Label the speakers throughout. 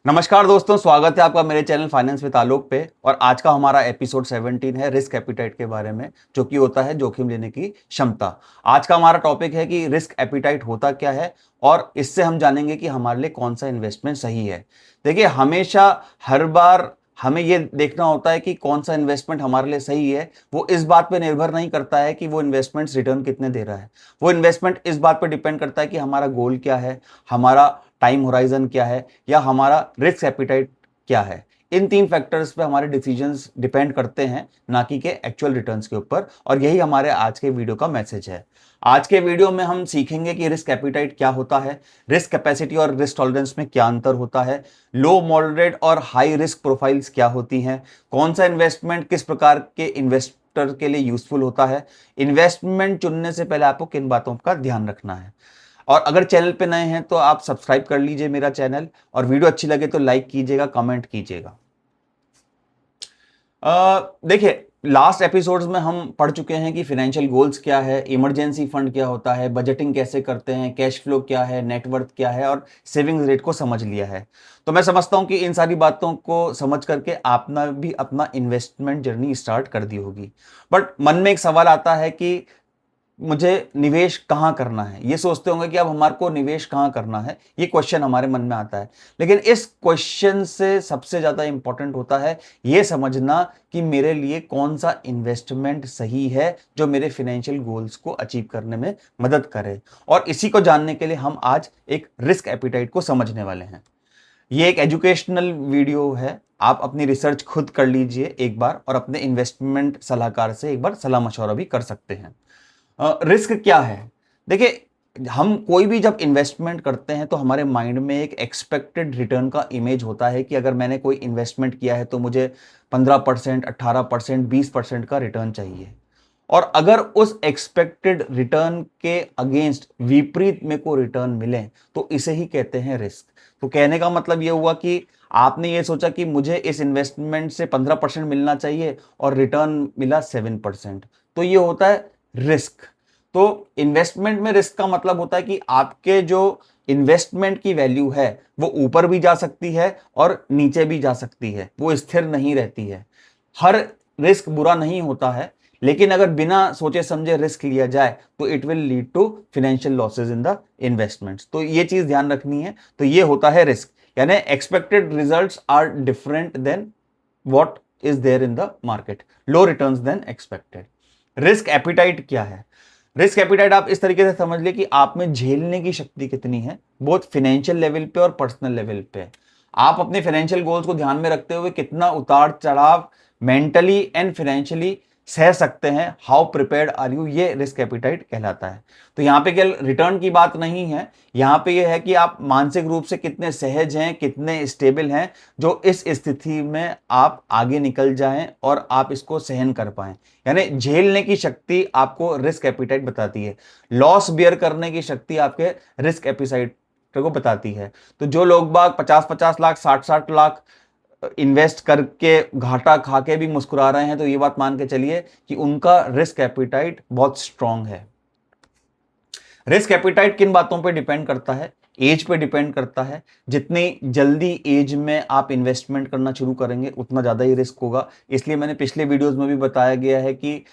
Speaker 1: नमस्कार दोस्तों, स्वागत है आपका मेरे चैनल फाइनेंस विद आलोक पे। और आज का हमारा एपिसोड 17 है रिस्क एपिटाइट के बारे में, जो कि होता है जोखिम लेने की क्षमता। आज का हमारा टॉपिक है कि रिस्क एपिटाइट होता क्या है और इससे हम जानेंगे कि हमारे लिए कौन सा इन्वेस्टमेंट सही है। देखिए, हमेशा हर बार हमें ये देखना होता है कि कौन सा इन्वेस्टमेंट हमारे लिए सही है। वो इस बात पे निर्भर नहीं करता है कि वो इन्वेस्टमेंट्स रिटर्न कितने दे रहा है। वो इन्वेस्टमेंट इस बात पे डिपेंड करता है कि हमारा गोल क्या है, हमारा टाइम होराइजन क्या है, या हमारा रिस्क एपिटाइट क्या है। इन तीन फैक्टर्स पे हमारे डिसीजंस डिपेंड करते हैं, ना कि के एक्चुअल रिटर्न्स के ऊपर। और यही हमारे आज के वीडियो का मैसेज है। आज के वीडियो में हम सीखेंगे कि रिस्क एपिटाइट क्या होता है, रिस्क कैपेसिटी और रिस्क टॉलरेंस में क्या अंतर होता है, लो, मॉडरेट और हाई रिस्क प्रोफाइल्स क्या होती हैं, कौन सा इन्वेस्टमेंट किस प्रकार के इन्वेस्टर के लिए यूजफुल होता है, इन्वेस्टमेंट चुनने से पहले आपको किन बातों का ध्यान रखना है। और अगर चैनल पे नए हैं तो आप सब्सक्राइब कर लीजिए मेरा चैनल, और वीडियो अच्छी लगे तो लाइक कीजिएगा, कमेंट कीजिएगा। देखिए, लास्ट एपिसोड्स में हम पढ़ चुके हैं कि फाइनेंशियल गोल्स क्या है, इमरजेंसी फंड क्या होता है, बजटिंग कैसे करते हैं, कैश फ्लो क्या है, नेटवर्थ क्या है, और सेविंग्स रेट को समझ लिया है। तो मैं समझता हूं कि इन सारी बातों को समझ करके आपने भी अपना इन्वेस्टमेंट जर्नी स्टार्ट कर दी होगी। बट मन में एक सवाल आता है कि मुझे निवेश कहाँ करना है। ये सोचते होंगे कि अब हमारे को निवेश कहाँ करना है, ये क्वेश्चन हमारे मन में आता है। लेकिन इस क्वेश्चन से सबसे ज्यादा इंपॉर्टेंट होता है ये समझना कि मेरे लिए कौन सा इन्वेस्टमेंट सही है जो मेरे फाइनेंशियल गोल्स को अचीव करने में मदद करे। और इसी को जानने के लिए हम आज एक रिस्क एपिटाइट को समझने वाले हैं। ये एक एजुकेशनल वीडियो है। आप अपनी रिसर्च खुद कर लीजिए एक बार, और अपने इन्वेस्टमेंट सलाहकार से एक बार सलाह मशवरा भी कर सकते हैं। रिस्क क्या है? देखिए, हम कोई भी जब इन्वेस्टमेंट करते हैं तो हमारे माइंड में एक एक्सपेक्टेड रिटर्न का इमेज होता है कि अगर मैंने कोई इन्वेस्टमेंट किया है तो मुझे 15%, 18%, 20% का रिटर्न चाहिए। और अगर उस एक्सपेक्टेड रिटर्न के अगेंस्ट विपरीत में को रिटर्न मिले तो इसे ही कहते हैं रिस्क। तो कहने का मतलब यह हुआ कि आपने ये सोचा कि मुझे इस इन्वेस्टमेंट से 15% मिलना चाहिए और रिटर्न मिला 7%, तो ये होता है रिस्क। तो इन्वेस्टमेंट में रिस्क का मतलब होता है कि आपके जो इन्वेस्टमेंट की वैल्यू है वो ऊपर भी जा सकती है और नीचे भी जा सकती है, वो स्थिर नहीं रहती है। हर रिस्क बुरा नहीं होता है, लेकिन अगर बिना सोचे समझे रिस्क लिया जाए तो it will lead to financial losses in the investments. तो ये चीज ध्यान रखनी है। तो ये होता है रिस्क, यानी expected results are different than what is there in the market, low returns than expected. Risk appetite क्या है? रिस्क एपिटाइट आप इस तरीके से समझ ले कि आप में झेलने की शक्ति कितनी है, बोथ फाइनेंशियल लेवल पे और पर्सनल लेवल पे। आप अपने फाइनेंशियल गोल्स को ध्यान में रखते हुए कितना उतार चढ़ाव मेंटली एंड फाइनेंशियली सह सकते हैं, हाउ प्रिपेयर्ड आर यू, ये रिस्क एपिटाइट कहलाता है। तो यहां पे केवल रिटर्न की बात नहीं है, यहां पे ये है कि आप मानसिक रूप से कितने सहज हैं, कितने स्टेबल हैं, जो इस स्थिति में आप आगे निकल जाएं और आप इसको सहन कर पाएं। यानी झेलने की शक्ति आपको रिस्क एपिटाइट बताती है, लॉस बियर करने की शक्ति आपके रिस्क एपिटाइट को बताती है। तो जो लोग बाग 50-50 लाख, 60-60 लाख इन्वेस्ट करके घाटा खा के भी मुस्कुरा रहे हैं, तो ये बात मान के चलिए कि उनका रिस्क एपिटाइट बहुत स्ट्रांग है। रिस्क एपिटाइट किन बातों पे डिपेंड करता है? एज पे डिपेंड करता है। जितनी जल्दी एज में आप इन्वेस्टमेंट करना शुरू करेंगे उतना ज्यादा ही रिस्क होगा। इसलिए मैंने पिछले वीडियोस में भी बताया गया है कि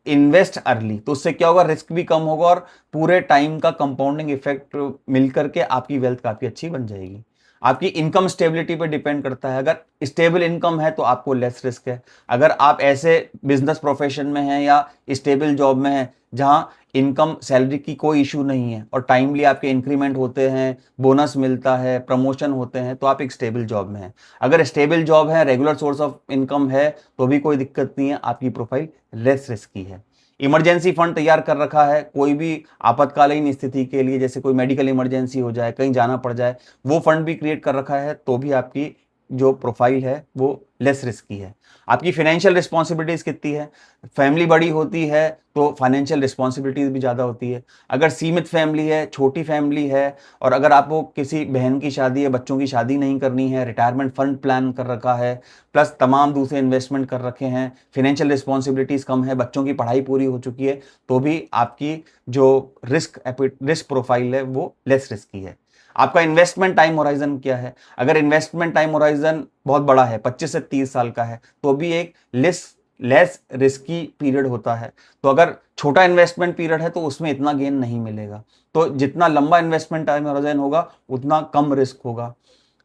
Speaker 1: इन्वेस्ट अर्ली, तो उससे क्या होगा, रिस्क भी कम होगा और पूरे टाइम का कंपाउंडिंग इफेक्ट मिलकर के आपकी वेल्थ काफी अच्छी बन जाएगी। आपकी इनकम स्टेबिलिटी पे डिपेंड करता है। अगर स्टेबल इनकम है तो आपको लेस रिस्क है। अगर आप ऐसे बिजनेस प्रोफेशन में हैं या स्टेबल जॉब में हैं जहां इनकम सैलरी की कोई इशू नहीं है और टाइमली आपके इंक्रीमेंट होते हैं, बोनस मिलता है, प्रमोशन होते हैं, तो आप एक स्टेबल जॉब में हैं। अगर स्टेबल जॉब है, रेगुलर सोर्स ऑफ इनकम है, तो भी कोई दिक्कत नहीं है, आपकी प्रोफाइल लेस रिस्की है। इमरजेंसी फंड तैयार कर रखा है कोई भी आपातकालीन स्थिति के लिए, जैसे कोई मेडिकल इमरजेंसी हो जाए, कहीं जाना पड़ जाए, वो फंड भी क्रिएट कर रखा है, तो भी आपकी जो प्रोफाइल है वो लेस रिस्की है। आपकी फाइनेंशियल रिस्पॉन्सिबिलिटीज कितनी है? फैमिली बड़ी होती है तो फाइनेंशियल रिस्पॉन्सिबिलिटीज भी ज़्यादा होती है। अगर सीमित फैमिली है, छोटी फैमिली है, और अगर आपको किसी बहन की शादी या बच्चों की शादी नहीं करनी है, रिटायरमेंट फंड प्लान कर रखा है, प्लस तमाम दूसरे इन्वेस्टमेंट कर रखे हैं, फाइनेंशियल रिस्पॉन्सिबिलिटीज कम है, बच्चों की पढ़ाई पूरी हो चुकी है, तो भी आपकी जो रिस्क प्रोफाइल है वो लेस रिस्की है। आपका इन्वेस्टमेंट टाइम होराइजन क्या है। अगर इन्वेस्टमेंट टाइम होराइजन बहुत बड़ा है, 25 से 30 साल का है, तो भी एक लेस रिस्की पीरियड होता है। तो अगर छोटा इन्वेस्टमेंट पीरियड है तो उसमें इतना गेन नहीं मिलेगा। तो जितना लंबा इन्वेस्टमेंट टाइम होराइजन होगा उतना कम रिस्क होगा।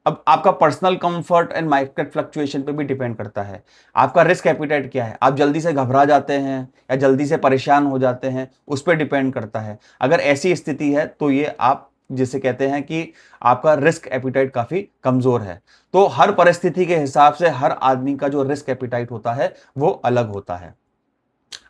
Speaker 1: अब आपका personal comfort and market fluctuation पे भी डिपेंड करता है। आपका रिस्क एपिटाइट क्या है, आप जल्दी से घबरा जाते हैं या जल्दी से परेशान हो जाते हैं, उस पर डिपेंड करता है। अगर ऐसी स्थिति है तो ये आप जिसे कहते हैं कि आपका रिस्क एपिटाइट काफी कमजोर है। तो हर परिस्थिति के हिसाब से हर आदमी का जो रिस्क एपिटाइट होता है वो अलग होता है।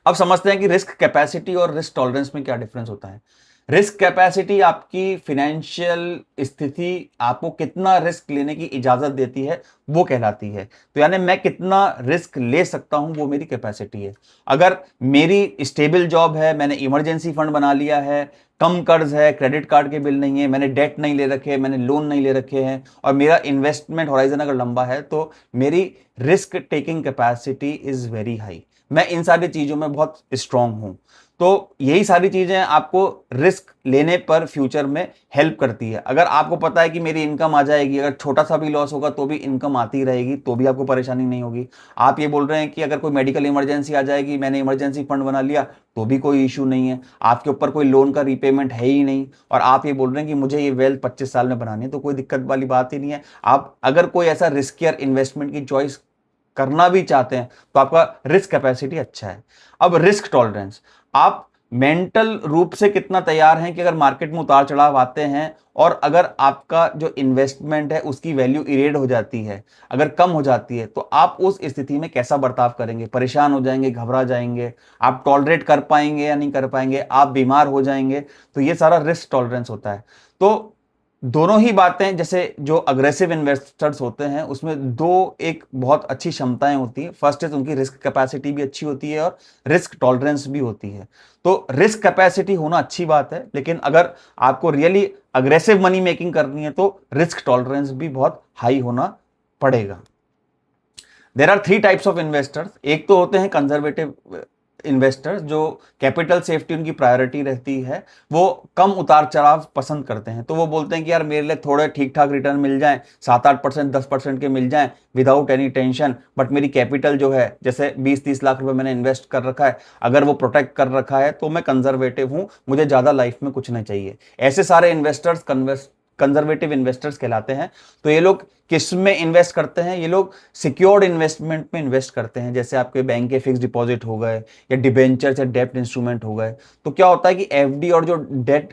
Speaker 1: अब समझते हैं कि रिस्क कैपेसिटी और रिस्क टॉलरेंस में क्या डिफरेंस होता है। रिस्क कैपेसिटी आपकी फिनेंशियल स्थिति आपको कितना रिस्क लेने की इजाजत देती है वो कहलाती है। तो यानी मैं कितना रिस्क ले सकता हूं वो मेरी कैपेसिटी है। अगर मेरी स्टेबल जॉब है, मैंने इमरजेंसी फंड बना लिया है, कम कर्ज है, क्रेडिट कार्ड के बिल नहीं है, मैंने डेट नहीं ले रखे, मैंने लोन नहीं ले रखे हैं, और मेरा इन्वेस्टमेंट होराइजन अगर लंबा है, तो मेरी risk taking capacity is very high. मैं इन सारी चीजों में बहुत स्ट्रांग हूं। तो यही सारी चीजें आपको रिस्क लेने पर फ्यूचर में हेल्प करती है। अगर आपको पता है कि मेरी इनकम आ जाएगी, अगर छोटा सा भी लॉस होगा तो भी इनकम आती रहेगी, तो भी आपको परेशानी नहीं होगी। आप ये बोल रहे हैं कि अगर कोई मेडिकल इमरजेंसी आ जाएगी, मैंने इमरजेंसी फंड बना लिया, तो भी कोई इशू नहीं है। आपके ऊपर कोई लोन का रीपेमेंट है ही नहीं, और आप ये बोल रहे हैं कि मुझे ये वेल्थ 25 साल में बनानी है, तो कोई दिक्कत वाली बात ही नहीं है। आप अगर कोई ऐसा रिस्कियर इन्वेस्टमेंट की चॉइस करना भी चाहते हैं तो आपका रिस्क कैपेसिटी अच्छा है। अब रिस्क टॉलरेंस, आप मेंटल रूप से कितना तैयार हैं कि अगर मार्केट में उतार चढ़ाव आते हैं और अगर आपका जो इन्वेस्टमेंट है उसकी वैल्यू इरेड हो जाती है, अगर कम हो जाती है, तो आप उस स्थिति में कैसा बर्ताव करेंगे। परेशान हो जाएंगे, घबरा जाएंगे, आप टॉलरेट कर पाएंगे या नहीं कर पाएंगे, आप बीमार हो जाएंगे। तो ये सारा रिस्क टॉलरेंस होता है। तो दोनों ही बातें, जैसे जो अग्रेसिव इन्वेस्टर्स होते हैं उसमें दो एक बहुत अच्छी क्षमताएं होती हैं। फर्स्ट इज उनकी रिस्क कैपेसिटी भी अच्छी होती है और रिस्क टॉलरेंस भी होती है। तो रिस्क कैपेसिटी होना अच्छी बात है, लेकिन अगर आपको रियली अग्रेसिव मनी मेकिंग करनी है तो रिस्क टॉलरेंस भी बहुत हाई होना पड़ेगा। There are 3 types of investors. एक तो होते हैं कंजर्वेटिव इन्वेस्टर्स, जो कैपिटल सेफ्टी उनकी प्रायोरिटी रहती है, वो कम उतार चढ़ाव पसंद करते हैं। तो वो बोलते हैं कि यार मेरे लिए थोड़े ठीक ठाक रिटर्न मिल जाएं, 7-8%, 10% के मिल जाएं विदाउट एनी टेंशन, बट मेरी कैपिटल जो है, जैसे 20-30 लाख रुपए मैंने इन्वेस्ट कर रखा है, अगर वो प्रोटेक्ट कर रखा है तो मैं कंजर्वेटिव हूं, मुझे ज्यादा लाइफ में कुछ नहीं चाहिए। ऐसे सारे इन्वेस्टर्स कंजर्वेटिव इन्वेस्टर्स कहलाते हैं। तो ये लोग किस में इन्वेस्ट करते हैं, ये लोग सिक्योर्ड इन्वेस्टमेंट में इन्वेस्ट करते हैं, जैसे आपके बैंक के फिक्स डिपॉजिट हो गए या डिबेंचर्स या डेब्ट इंस्ट्रूमेंट हो गए। तो क्या होता है कि एफडी और जो डेट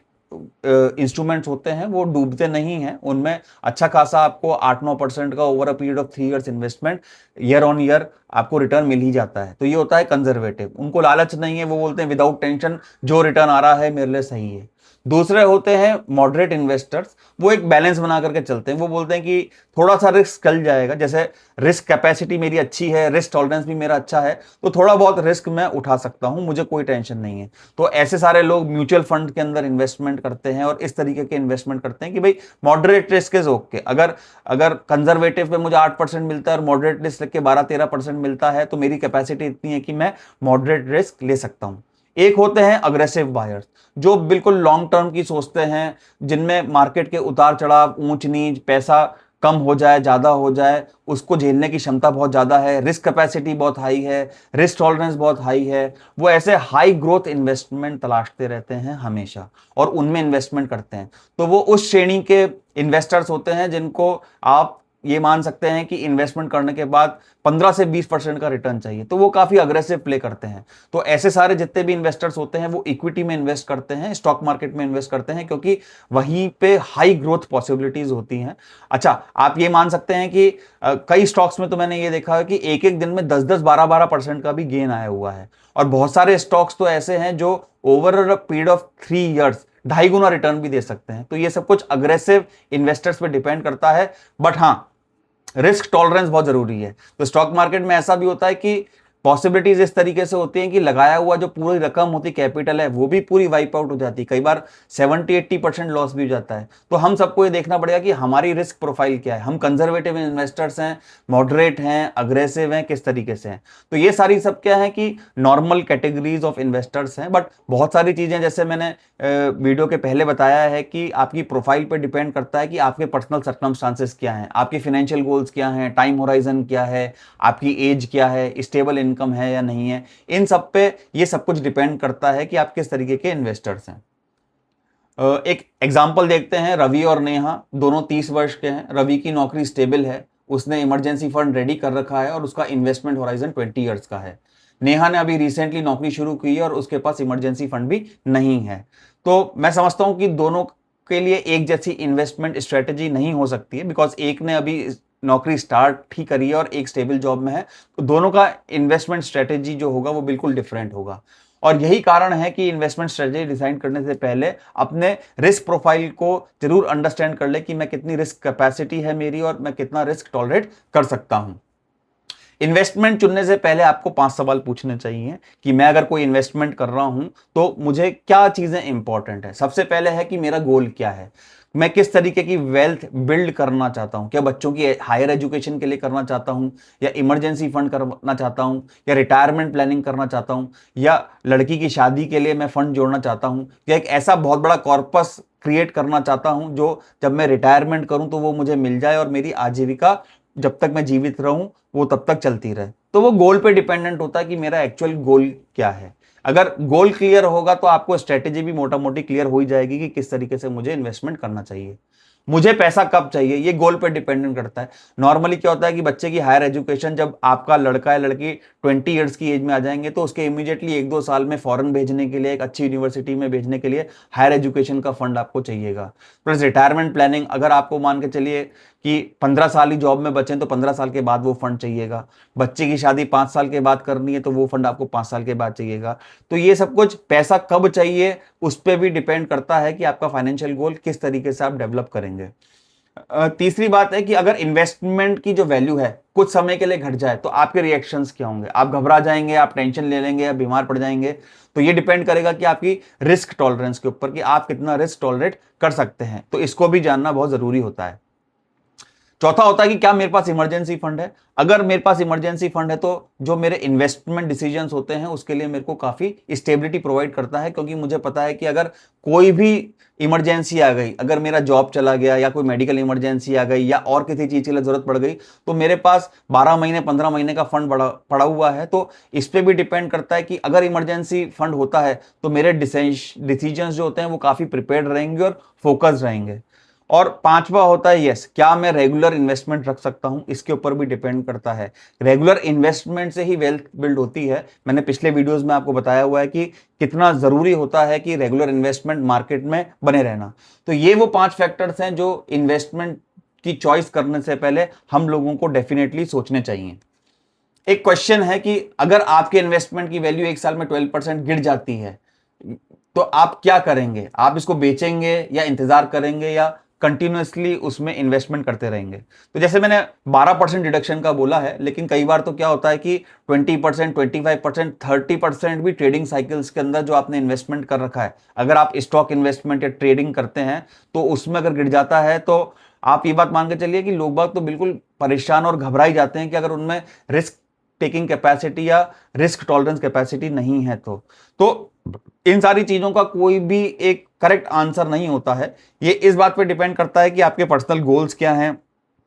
Speaker 1: इंस्ट्रूमेंट्स होते हैं वो डूबते नहीं हैं, उनमें अच्छा खासा आपको 8-9% का over a period of 3 years investment year on year आपको रिटर्न मिल ही जाता है। तो ये होता है कंजर्वेटिव, उनको लालच नहीं है, वो बोलते हैं विदाउट टेंशन जो रिटर्न आ रहा है मेरे लिए सही है। दूसरे होते हैं मॉडरेट इन्वेस्टर्स, वो एक बैलेंस बना करके चलते हैं। वो बोलते हैं कि थोड़ा सा रिस्क चल जाएगा, जैसे रिस्क कैपेसिटी मेरी अच्छी है, रिस्क टॉलरेंस भी मेरा अच्छा है, तो थोड़ा बहुत रिस्क मैं उठा सकता हूं, मुझे कोई टेंशन नहीं है। तो ऐसे सारे लोग म्यूचुअल फंड के अंदर इन्वेस्टमेंट करते हैं और इस तरीके के इन्वेस्टमेंट करते हैं कि भाई मॉडरेट रिस्क इज ओके। अगर कंजर्वेटिव पे मुझे 8% मिलता है और मॉडरेट रिस्क के 12-13% मिलता है, तो मेरी कैपेसिटी इतनी है कि मैं मॉडरेट रिस्क ले सकता हूं। एक होते हैं अग्रेसिव बायर्स, जो बिल्कुल लॉन्ग टर्म की सोचते हैं, जिनमें मार्केट के उतार चढ़ाव, ऊंच नीच, पैसा कम हो जाए, ज्यादा हो जाए, उसको झेलने की क्षमता बहुत ज्यादा है, रिस्क कैपेसिटी बहुत हाई है, रिस्क टॉलरेंस बहुत हाई है। वो ऐसे हाई ग्रोथ इन्वेस्टमेंट तलाशते रहते हैं हमेशा और उनमें इन्वेस्टमेंट करते हैं। तो वो उस श्रेणी के इन्वेस्टर्स होते हैं जिनको आप ये मान सकते हैं कि इन्वेस्टमेंट करने के बाद 15 से 20% का रिटर्न चाहिए, तो वो काफी अग्रेसिव प्ले करते हैं। तो ऐसे सारे जितने भी इन्वेस्टर्स होते हैं वो इक्विटी में इन्वेस्ट करते हैं, स्टॉक मार्केट में इन्वेस्ट करते हैं, क्योंकि वहीं पे हाई ग्रोथ पॉसिबिलिटीज होती हैं। अच्छा, आप ये मान सकते हैं कि कई स्टॉक्स में तो मैंने ये देखा है कि एक एक दिन में 10-10, 12-12% का भी गेन आया हुआ है, और बहुत सारे स्टॉक्स तो ऐसे हैं जो over a period of 3 years 2.5 Guna return भी दे सकते हैं। तो ये सब कुछ अग्रेसिव इन्वेस्टर्स पे डिपेंड करता है, बट हाँ, रिस्क टॉलरेंस बहुत जरूरी है। तो स्टॉक मार्केट में ऐसा भी होता है कि पॉसिबिलिटीज इस तरीके से होती हैं कि लगाया हुआ जो पूरी रकम होती कैपिटल है वो भी पूरी वाइप आउट हो जाती है, कई बार 70-80% लॉस भी हो जाता है। तो हम सबको ये देखना पड़ेगा कि हमारी रिस्क प्रोफाइल क्या है, हम कंजर्वेटिव इन्वेस्टर्स हैं, मॉडरेट हैं, अग्रेसिव हैं, किस तरीके से हैं। तो ये सारी सब क्या है कि नॉर्मल कैटेगरीज ऑफ इन्वेस्टर्स हैं। बट बहुत सारी चीजें जैसे मैंने वीडियो के पहले बताया है कि आपकी प्रोफाइल पे डिपेंड करता है कि आपके पर्सनल सर्कमस्टांसेस क्या हैं, आपके फाइनेंशियल गोल्स क्या हैं, टाइम होराइजन क्या है, आपकी एज क्या है, स्टेबल इनकम है या नहीं है। इन सब पे ये सब कुछ डिपेंड करता है कि आप किस तरीके के इन्वेस्टर्स हैं। एक एग्जांपल देखते हैं, रवि और नेहा दोनों 30 वर्ष के हैं। रवि की नौकरी स्टेबल है, उसने इमरजेंसी फंड रेडी कर रखा है और उसका इन्वेस्टमेंट होराइजन 20 ईयर्स का है। नेहा ने अभी रिसेंटली नौकरी शुरू की है और उसके पास इमरजेंसी फंड भी नहीं है। तो मैं समझता हूं कि दोनों के लिए एक जैसी इन्वेस्टमेंट स्ट्रेटेजी नहीं हो सकती है, बिकॉज एक ने अभी नौकरी स्टार्ट ही करी है और एक स्टेबल जॉब में है। तो दोनों का इन्वेस्टमेंट स्ट्रेटेजी जो होगा वो बिल्कुल डिफरेंट होगा। और यही कारण है कि इन्वेस्टमेंट स्ट्रेटेजी डिजाइन करने से पहले अपने रिस्क प्रोफाइल को जरूर अंडरस्टैंड कर ले कि मैं कितनी रिस्क कैपेसिटी है मेरी और मैं कितना रिस्क टॉलरेट कर सकता हूं। इन्वेस्टमेंट चुनने से पहले आपको 5 सवाल पूछने चाहिए कि मैं अगर कोई इन्वेस्टमेंट कर रहा हूं तो मुझे क्या चीजें इंपॉर्टेंट है। सबसे पहले है कि मेरा गोल क्या है, मैं किस तरीके की वेल्थ बिल्ड करना चाहता हूं। क्या बच्चों की हायर एजुकेशन के लिए करना चाहता हूं, या इमरजेंसी फंड करना चाहता हूं, या रिटायरमेंट प्लानिंग करना चाहता हूं, या लड़की की शादी के लिए मैं फंड जोड़ना चाहता हूं, या एक ऐसा बहुत बड़ा कॉर्पस क्रिएट करना चाहता हूं जो जब मैं रिटायरमेंट करूं तो वो मुझे मिल जाए और मेरी आजीविका जब तक मैं जीवित रहूं वो तब तक चलती रहे। तो वो गोल पे डिपेंडेंट होता है कि मेरा एक्चुअल गोल क्या है। अगर गोल क्लियर होगा तो आपको स्ट्रेटेजी भी मोटा मोटी क्लियर हो ही जाएगी कि किस तरीके से मुझे इन्वेस्टमेंट करना चाहिए। मुझे पैसा कब चाहिए ये गोल पे डिपेंडेंट करता है। नॉर्मली क्या होता है कि बच्चे की हायर एजुकेशन, जब आपका लड़का या लड़की 20 ईयर्स की एज में आ जाएंगे तो उसके इमीडिएटली 1-2 साल में फॉरेन भेजने के लिए, एक अच्छी यूनिवर्सिटी में भेजने के लिए हायर एजुकेशन का फंड आपको चाहिएगा। प्लस रिटायरमेंट प्लानिंग, अगर आपको मान के चलिए कि 15 साल ही जॉब में बचे तो 15 साल के बाद वो फंड चाहिएगा। बच्चे की शादी 5 साल के बाद करनी है तो वो फंड आपको 5 साल के बाद चाहिएगा। तो ये सब कुछ पैसा कब चाहिए उस पर भी डिपेंड करता है कि आपका फाइनेंशियल गोल किस तरीके से आप डेवलप करेंगे। तीसरी बात है कि अगर इन्वेस्टमेंट की जो वैल्यू है कुछ समय के लिए घट जाए तो आपके रिएक्शंस क्या होंगे। आप घबरा जाएंगे, आप टेंशन ले लेंगे, या बीमार पड़ जाएंगे। तो ये डिपेंड करेगा कि आपकी रिस्क टॉलरेंस के ऊपर कि आप कितना रिस्क टॉलरेट कर सकते हैं। तो इसको भी जानना बहुत जरूरी होता है। चौथा होता है कि क्या मेरे पास इमरजेंसी फंड है। अगर मेरे पास इमरजेंसी फंड है तो जो मेरे इन्वेस्टमेंट डिसीजंस होते हैं उसके लिए मेरे को काफी स्टेबिलिटी प्रोवाइड करता है, क्योंकि मुझे पता है कि अगर कोई भी इमरजेंसी आ गई, अगर मेरा जॉब चला गया या कोई मेडिकल इमरजेंसी आ गई या और किसी चीज के लिए जरूरत पड़ गई, तो मेरे पास 12 महीने 15 महीने का फंड पड़ा हुआ है। तो इस पर भी डिपेंड करता है कि अगर इमरजेंसी फंड होता है तो मेरे डिसीजंस जो होते हैं वो काफी प्रिपेयर्ड रहेंगे और फोकस्ड रहेंगे। और पांचवा होता है यस, क्या मैं रेगुलर इन्वेस्टमेंट रख सकता हूं, इसके ऊपर भी डिपेंड करता है। रेगुलर इन्वेस्टमेंट से ही वेल्थ बिल्ड होती है। मैंने पिछले वीडियोस में आपको बताया हुआ है कि कितना जरूरी होता है कि रेगुलर इन्वेस्टमेंट मार्केट में बने रहना। तो ये वो 5 फैक्टर्स हैं जो इन्वेस्टमेंट की चॉइस करने से पहले हम लोगों को डेफिनेटली सोचने चाहिए। एक क्वेश्चन है कि अगर आपके इन्वेस्टमेंट की वैल्यू एक साल में 12% गिर जाती है तो आप क्या करेंगे। आप इसको बेचेंगे या इंतजार करेंगे या कंटिन्यूसली उसमें इन्वेस्टमेंट करते रहेंगे। तो जैसे मैंने 12% डिडक्शन का बोला है, लेकिन कई बार तो क्या होता है कि 20%, 25%, 30% भी ट्रेडिंग साइकिल्स के अंदर जो आपने इन्वेस्टमेंट कर रखा है, अगर आप स्टॉक इन्वेस्टमेंट या ट्रेडिंग करते हैं तो उसमें अगर गिर जाता है तो आप ये बात मान के चलिए कि लोग बाग तो बिल्कुल परेशान और घबरा ही जाते हैं कि अगर उनमें रिस्क टेकिंग कैपेसिटी या रिस्क टॉलरेंस कैपेसिटी नहीं है तो इन सारी चीजों का कोई भी एक करेक्ट आंसर नहीं होता है। ये इस बात पे डिपेंड करता है कि आपके पर्सनल गोल्स क्या हैं,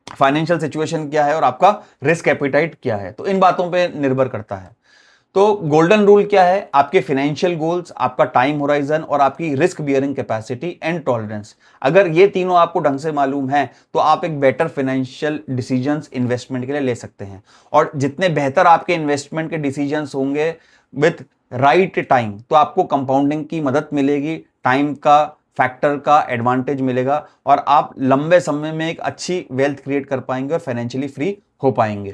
Speaker 1: फाइनेंशियल सिचुएशन क्या है और आपका रिस्क एपिटाइट क्या है। तो इन बातों पे निर्भर करता है। तो गोल्डन रूल क्या है, आपके फाइनेंशियल गोल्स, आपका टाइम होराइजन और आपकी risk bearing capacity and tolerance, अगर ये तीनों आपको ढंग से मालूम है तो आप एक बेटर फाइनेंशियल डिसीजंस इन्वेस्टमेंट के लिए ले सकते हैं। और जितने बेहतर आपके इन्वेस्टमेंट के डिसीजंस होंगे विथ राइट टाइम, तो आपको कंपाउंडिंग की मदद मिलेगी, टाइम का फैक्टर का एडवांटेज मिलेगा और आप लंबे समय में एक अच्छी वेल्थ क्रिएट कर पाएंगे और फाइनेंशियली फ्री हो पाएंगे।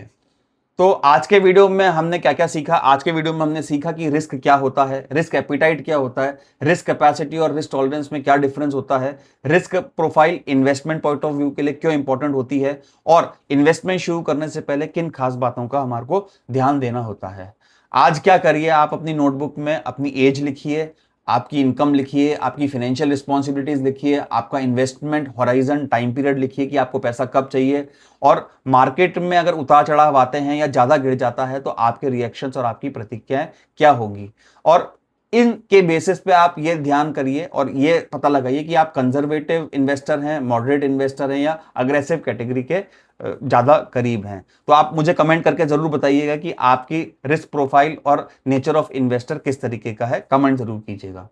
Speaker 1: तो आज के वीडियो में हमने क्या क्या सीखा। आज के वीडियो में हमने सीखा कि रिस्क क्या होता है, रिस्क एपिटाइट क्या होता है, रिस्क कैपेसिटी और रिस्क टॉलरेंस में क्या डिफरेंस होता है, risk profile investment point of view के लिए क्यों इंपॉर्टेंट होती है, और इन्वेस्टमेंट शुरू करने से पहले किन खास बातों का हमारे को ध्यान देना होता है। आज क्या करिए, आप अपनी नोटबुक में अपनी एज लिखिए, आपकी इनकम लिखिए, आपकी फाइनेंशियल रिस्पॉन्सिबिलिटीज लिखिए, आपका इन्वेस्टमेंट हॉराइजन टाइम पीरियड लिखिए कि आपको पैसा कब चाहिए, और मार्केट में अगर उतार चढ़ाव आते हैं या ज्यादा गिर जाता है तो आपके रिएक्शंस और आपकी प्रतिक्रियाएं क्या होगी। और इनके बेसिस पे आप ये ध्यान करिए और ये पता लगाइए कि आप कंजर्वेटिव इन्वेस्टर हैं, मॉडरेट इन्वेस्टर हैं, या अग्रेसिव कैटेगरी के ज्यादा करीब हैं। तो आप मुझे कमेंट करके जरूर बताइएगा कि आपकी रिस्क प्रोफाइल और नेचर ऑफ इन्वेस्टर किस तरीके का है, कमेंट जरूर कीजिएगा।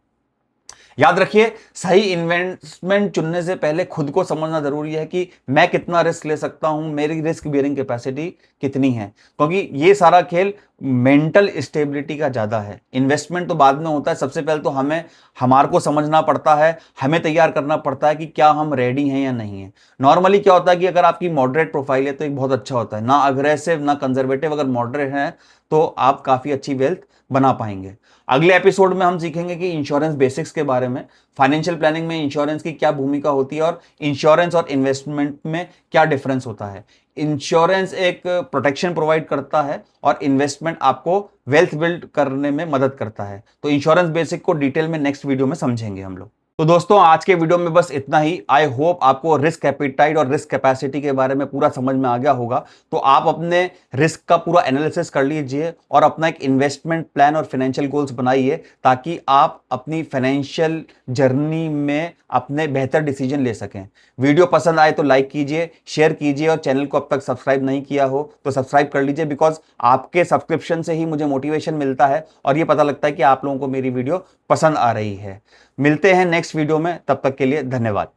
Speaker 1: याद रखिए, सही इन्वेस्टमेंट चुनने से पहले खुद को समझना जरूरी है कि मैं कितना रिस्क ले सकता हूं, मेरी रिस्क बियरिंग कैपेसिटी कितनी है, क्योंकि ये सारा खेल मेंटल स्टेबिलिटी का ज्यादा है। इन्वेस्टमेंट तो बाद में होता है, सबसे पहले तो हमारे को समझना पड़ता है, हमें तैयार करना पड़ता है कि क्या हम रेडी हैं या नहीं है। नॉर्मली क्या होता है कि अगर आपकी मॉडरेट प्रोफाइल है तो एक बहुत अच्छा होता है, ना अग्रेसिव ना कंजर्वेटिव, अगर मॉडरेट है तो आप काफी अच्छी वेल्थ बना पाएंगे। अगले एपिसोड में हम सीखेंगे कि इंश्योरेंस बेसिक्स के बारे में, फाइनेंशियल प्लानिंग में इंश्योरेंस की क्या भूमिका होती है और इंश्योरेंस और इन्वेस्टमेंट में क्या डिफरेंस होता है। इंश्योरेंस एक प्रोटेक्शन प्रोवाइड करता है और इन्वेस्टमेंट आपको वेल्थ बिल्ड करने में मदद करता है। तो इंश्योरेंस बेसिक को डिटेल में नेक्स्ट वीडियो में समझेंगे हम लोग। तो दोस्तों, आज के वीडियो में बस इतना ही। आई होप आपको रिस्क एपिटाइट और रिस्क कैपेसिटी के बारे में पूरा समझ में आ गया होगा। तो आप अपने रिस्क का पूरा एनालिसिस कर लीजिए और अपना एक इन्वेस्टमेंट प्लान और फाइनेंशियल गोल्स बनाइए, ताकि आप अपनी फाइनेंशियल जर्नी में अपने बेहतर डिसीजन ले सकें। वीडियो पसंद आए तो लाइक कीजिए, शेयर कीजिए, और चैनल को अब तक सब्सक्राइब नहीं किया हो तो सब्सक्राइब कर लीजिए, बिकॉज आपके सब्सक्रिप्शन से ही मुझे मोटिवेशन मिलता है और ये पता लगता है कि आप लोगों को मेरी वीडियो पसंद आ रही है। मिलते हैं नेक्स्ट वीडियो में, तब तक के लिए धन्यवाद।